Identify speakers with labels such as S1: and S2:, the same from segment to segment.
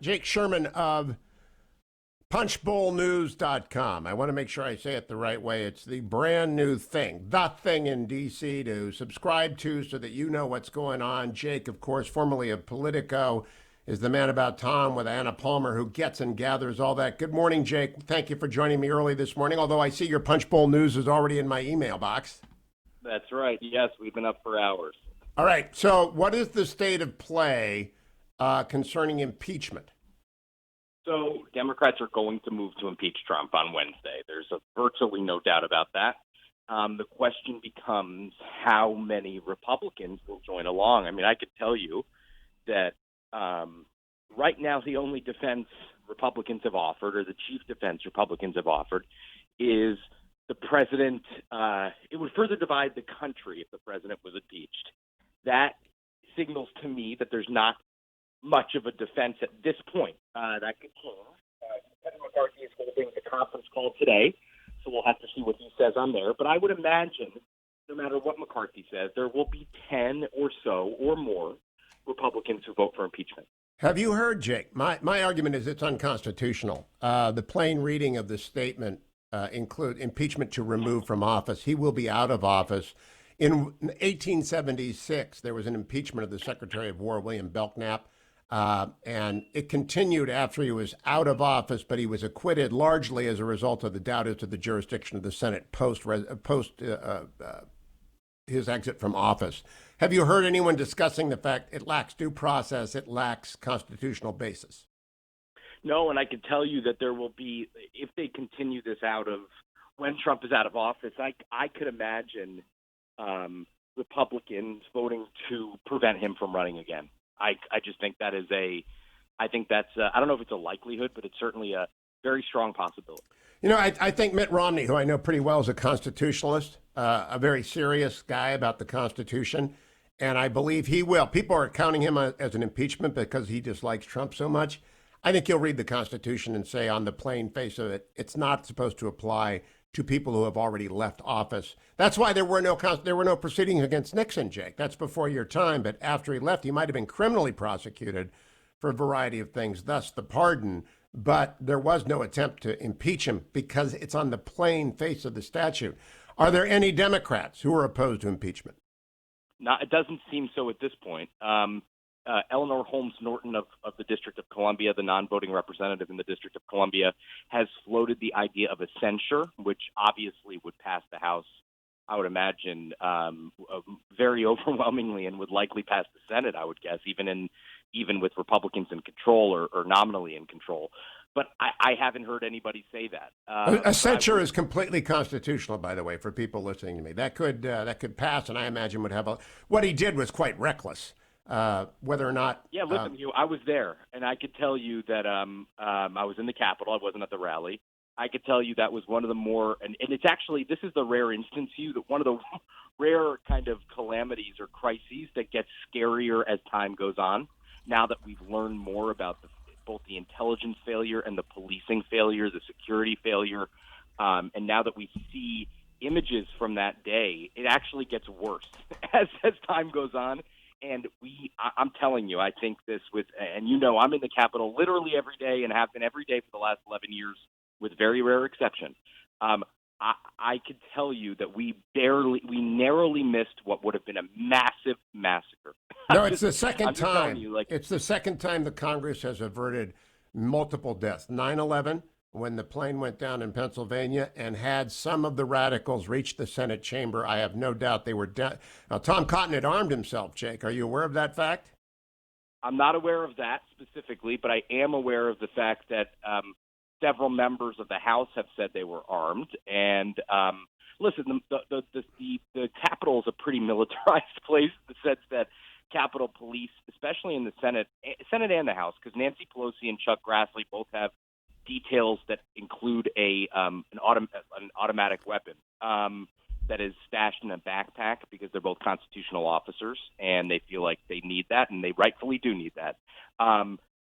S1: Jake Sherman of punchbowlnews.com. I want to make sure I say it the right way. It's the brand new thing, the thing in D.C. to subscribe to so that you know what's going on. Jake, of course, formerly of Politico, is the man about Tom with Anna Palmer who gets and gathers all that. Good morning, Jake. Thank you for joining me early this morning, although I see your Punchbowl news is already in my email box.
S2: That's right. Yes, we've been up for hours.
S1: All right. So what is the state of play concerning impeachment?
S2: So Democrats are going to move to impeach Trump on Wednesday. There's virtually no doubt about that. The question becomes how many Republicans will join along. I mean, I could tell you that right now the only defense Republicans have offered, or the chief defense Republicans have offered, is the president. It would further divide the country if the president was impeached. That signals to me that there's not much of a defense at this point. That could change. Kevin McCarthy is holding a conference call today, so we'll have to see what he says on there. But I would imagine, no matter what McCarthy says, there will be 10 or so or more Republicans who vote for impeachment.
S1: Have you heard, Jake? My argument is it's unconstitutional. The plain reading of the statement include impeachment to remove from office. He will be out of office. In 1876, there was an impeachment of the Secretary of War, William Belknap. And it continued after he was out of office, but he was acquitted largely as a result of the doubt as to the jurisdiction of the Senate post his exit from office. Have you heard anyone discussing the fact it lacks due process, it lacks constitutional basis?
S2: No, and I can tell you that there will be, if they continue this out of, when Trump is out of office, I could imagine Republicans voting to prevent him from running again. I just think that is I don't know if it's a likelihood, but it's certainly a very strong possibility.
S1: You know, I think Mitt Romney, who I know pretty well, is a constitutionalist, a very serious guy about the Constitution, and I believe he will. People are counting him as an impeachment because he dislikes Trump so much. I think he'll read the Constitution and say on the plain face of it, it's not supposed to apply to people who have already left office. That's why there were no proceedings against Nixon, Jake. That's before your time, but after he left, he might have been criminally prosecuted for a variety of things, thus the pardon. But there was no attempt to impeach him because it's on the plain face of the statute. Are there any Democrats who are opposed to impeachment?
S2: It doesn't seem so at this point. Eleanor Holmes Norton of the District of Columbia, the non-voting representative in the District of Columbia, has floated the idea of a censure, which obviously would pass the House, I would imagine, very overwhelmingly, and would likely pass the Senate, I would guess, even with Republicans in control or nominally in control. But I haven't heard anybody say that.
S1: A censure is completely constitutional, by the way, for people listening to me. That could pass, and I imagine would have what he did was quite reckless. Whether or not...
S2: Yeah, listen, I was there, and I could tell you that I was in the Capitol. I wasn't at the rally. I could tell you that was one of the more... And it's actually, this is the rare instance, one of the rare kind of calamities or crises that gets scarier as time goes on, now that we've learned more about both the intelligence failure and the policing failure, the security failure, and now that we see images from that day, it actually gets worse as time goes on. And I'm telling you, I think this and I'm in the Capitol literally every day and have been every day for the last 11 years with very rare exception. I could tell you that we narrowly missed what would have been a massive massacre.
S1: No, it's the second time. It's the second time the Congress has averted multiple deaths. 9/11, when the plane went down in Pennsylvania, and had some of the radicals reach the Senate chamber. I have no doubt they were dead. Now, Tom Cotton had armed himself, Jake. Are you aware of that fact?
S2: I'm not aware of that specifically, but I am aware of the fact that several members of the House have said they were armed. And listen, the Capitol is a pretty militarized place in the sense that Capitol Police, especially in the Senate and the House, because Nancy Pelosi and Chuck Grassley both have details that include an automatic weapon that is stashed in a backpack because they're both constitutional officers and they feel like they need that, and they rightfully do need that.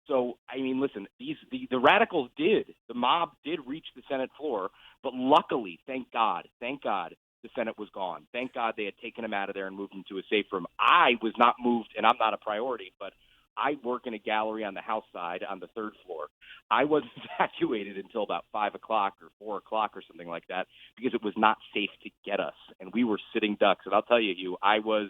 S2: So, I mean, listen, the radicals the mob did reach the Senate floor, but luckily, thank God, the Senate was gone. Thank God they had taken him out of there and moved him to a safe room. I was not moved, and I'm not a priority, but I work in a gallery on the House side on the third floor. I wasn't evacuated until about 5 o'clock or 4 o'clock or something like that because it was not safe to get us, and we were sitting ducks. And I'll tell you, I was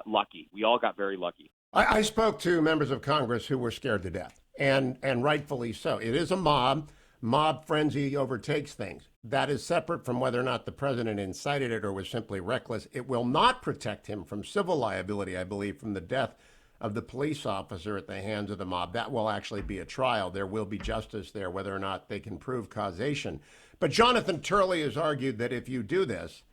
S2: lucky. We all got very lucky.
S1: I spoke to members of Congress who were scared to death, and rightfully so. It is a mob. Mob frenzy overtakes things. That is separate from whether or not the president incited it or was simply reckless. It will not protect him from civil liability, I believe, from the death of the police officer at the hands of the mob. That will actually be a trial. There will be justice there, whether or not they can prove causation. But Jonathan Turley has argued that if you do this,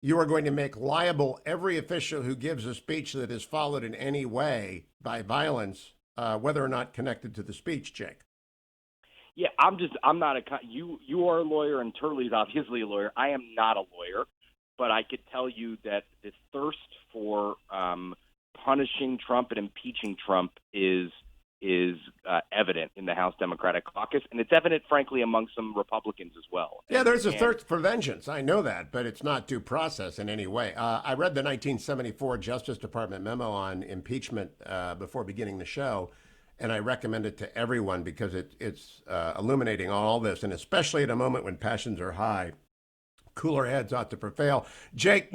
S1: you are going to make liable every official who gives a speech that is followed in any way by violence, whether or not connected to the speech, Jake.
S2: Yeah, I'm not you are a lawyer, and Turley's obviously a lawyer. I am not a lawyer, but I could tell you that the thirst for punishing Trump and impeaching Trump is evident in the House Democratic Caucus, and it's evident, frankly, among some Republicans as well.
S1: Yeah, there's a thirst for vengeance. I know that, but it's not due process in any way. I read the 1974 Justice Department memo on impeachment before beginning the show, and I recommend it to everyone because it's illuminating all this, and especially at a moment when passions are high. Cooler heads ought to prevail. Jake,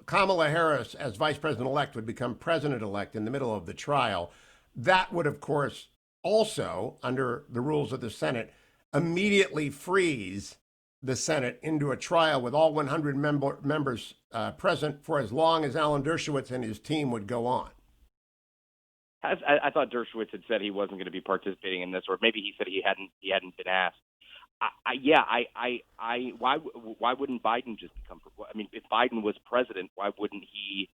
S1: Kamala Harris, as vice president-elect, would become president-elect in the middle of the trial. That would, of course, also, under the rules of the Senate, immediately freeze the Senate into a trial with all 100 members present for as long as Alan Dershowitz and his team would go on.
S2: I thought Dershowitz had said he wasn't going to be participating in this, or maybe he said he hadn't been asked. Why wouldn't Biden just become? I mean, if Biden was president, why wouldn't he?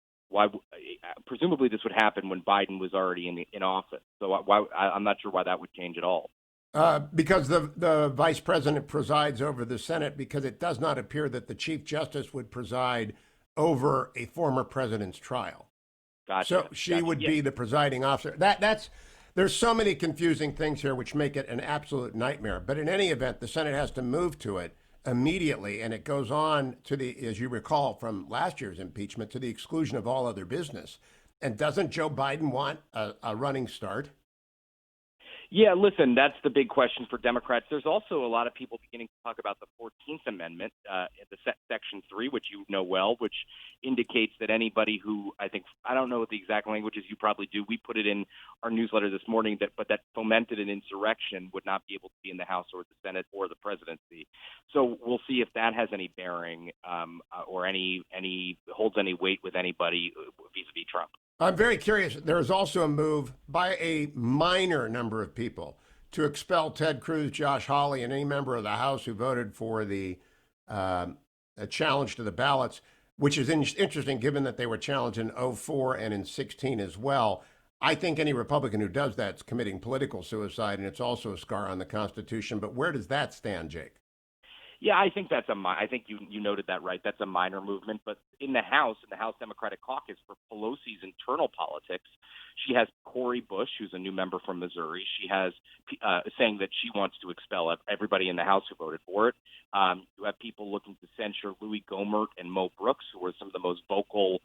S2: Presumably this would happen when Biden was already in office. So I'm not sure why that would change at all.
S1: Because the vice president presides over the Senate, because it does not appear that the Chief Justice would preside over a former president's trial.
S2: Gotcha.
S1: So she would be the presiding officer. There's so many confusing things here which make it an absolute nightmare. But in any event, the Senate has to move to it immediately, and it goes on to as you recall from last year's impeachment, to the exclusion of all other business. And doesn't Joe Biden want a running start?
S2: Yeah, listen, that's the big question for Democrats. There's also a lot of people beginning to talk about the 14th Amendment, Section 3, which you know well, which indicates that anybody who, I don't know what the exact language is, you probably do. We put it in our newsletter this morning, that fomented an insurrection would not be able to be in the House or the Senate or the presidency. So we'll see if that has any bearing or holds any weight with anybody vis-a-vis Trump.
S1: I'm very curious. There is also a move by a minor number of people to expel Ted Cruz, Josh Hawley, and any member of the House who voted for the challenge to the ballots, which is interesting given that they were challenged in 2004 and in 2016 as well. I think any Republican who does that is committing political suicide, and it's also a scar on the Constitution. But where does that stand, Jake?
S2: Yeah, I think I think you noted that right. That's a minor movement. But in the House Democratic Caucus, for Pelosi's internal politics, she has Cori Bush, who's a new member from Missouri. She has saying that she wants to expel everybody in the House who voted for it. You have people looking to censure Louis Gohmert and Mo Brooks, who were some of the most vocal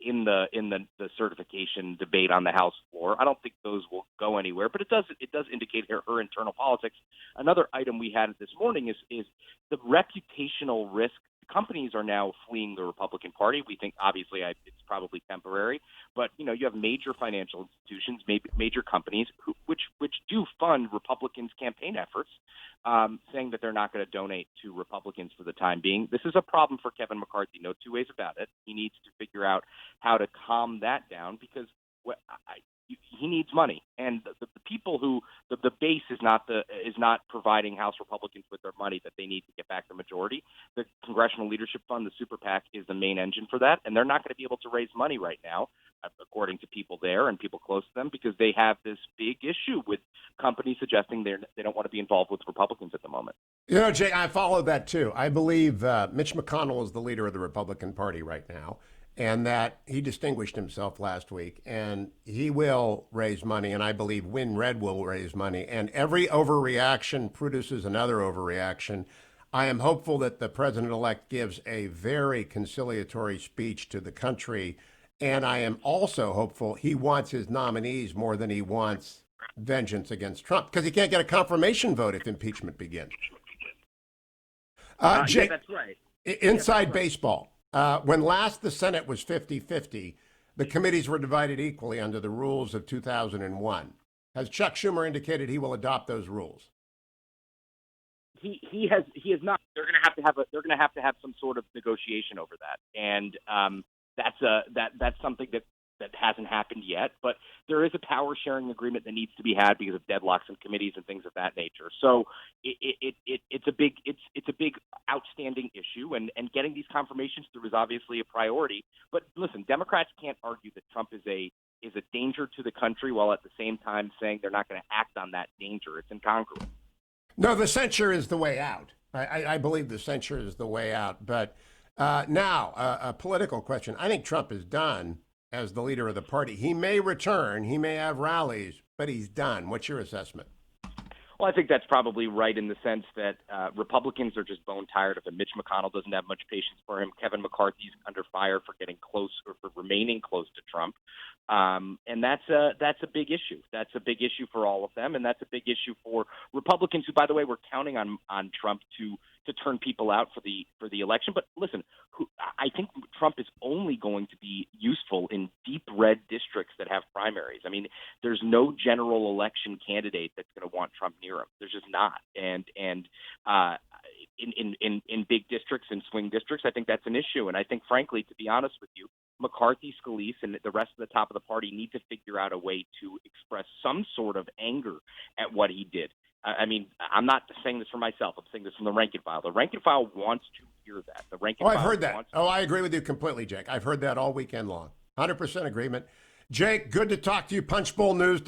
S2: in the certification debate on the House floor. I don't think those will go anywhere, but it does indicate her internal politics. Another item we had this morning is the reputational risk. Companies are now fleeing the Republican Party. We think obviously it's probably temporary, but you have major financial institutions, major companies which do fund Republicans' campaign efforts, saying that they're not going to donate to Republicans for the time being. This is a problem for Kevin McCarthy. No two ways about it. He needs to figure out how to calm that down because he needs money, and the people who the base is not providing House Republicans with their money that they need to get back the majority. The Congressional Leadership Fund, the Super PAC, is the main engine for that, and they're not going to be able to raise money right now, according to people there and people close to them, because they have this big issue with companies suggesting they don't want to be involved with Republicans at the moment.
S1: Jake, I followed that too. I believe Mitch McConnell is the leader of the Republican Party right now, and that he distinguished himself last week, and he will raise money, and I believe Win Red will raise money, and every overreaction produces another overreaction. I am hopeful that the president-elect gives a very conciliatory speech to the country And I am also hopeful he wants his nominees more than he wants vengeance against Trump, because he can't get a confirmation vote if impeachment begins. Jake,
S2: yeah, that's right.
S1: inside baseball, when last the Senate was 50-50, the committees were divided equally under the rules of 2001. Has Chuck Schumer indicated he will adopt those rules?
S2: He has not. They're going to have to have some sort of negotiation over that, and that's something that hasn't happened yet. But there is a power sharing agreement that needs to be had because of deadlocks in committees and things of that nature. So it's a big outstanding issue, and getting these confirmations through is obviously a priority. But listen, Democrats can't argue that Trump is a danger to the country while at the same time saying they're not going to act on that danger. It's incongruous.
S1: No, the censure is the way out. I believe the censure is the way out. But now, a political question. I think Trump is done as the leader of the party. He may return, he may have rallies, but he's done. What's your assessment?
S2: Well, I think that's probably right in the sense that Republicans are just bone tired of him. Mitch McConnell doesn't have much patience for him. Kevin McCarthy's under fire for getting close or for remaining close to Trump. And that's a big issue. That's a big issue for all of them, and that's a big issue for Republicans who, by the way, were counting on Trump to turn people out for the election. But listen, I think Trump is only going to be useful in deep red districts that have primaries. I mean, there's no general election candidate that's going to want Trump near him. There's just not. And in big districts and swing districts, I think that's an issue. And I think, frankly, to be honest with you, McCarthy, Scalise, and the rest of the top of the party need to figure out a way to express some sort of anger at what he did. I mean, I'm not saying this for myself. I'm saying this from the rank and file. The rank and file wants to hear that. The rank and file
S1: I've heard that.
S2: Wants
S1: I agree with you completely, Jake. I've heard that all weekend long. 100% agreement. Jake, good to talk to you. Punchbowl News.